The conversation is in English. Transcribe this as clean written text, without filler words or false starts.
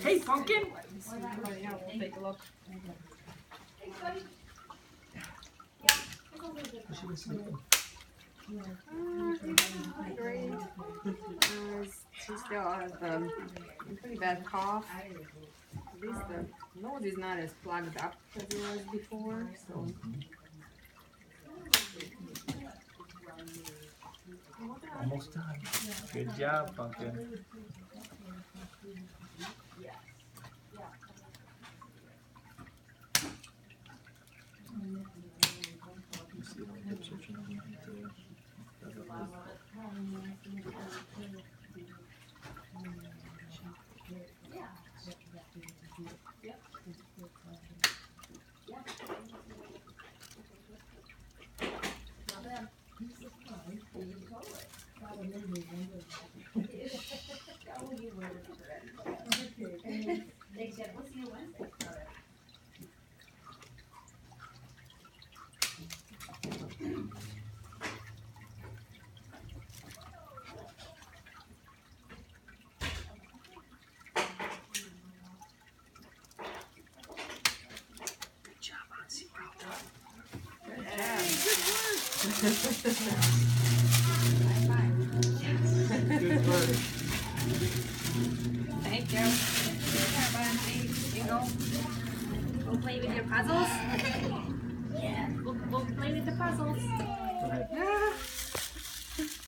Hey, Pumpkin! We'll take a look. She was sleeping. Great. She still has a pretty bad cough. At least the nose is not as plugged up as it was before, so. Almost done. Good job, Pumpkin. You see my hip searching on me too. Good job, Hansi. Well done. Good work. Thank you. Here you go. Go play with your puzzles. Yeah, go play with the puzzles. Go ahead.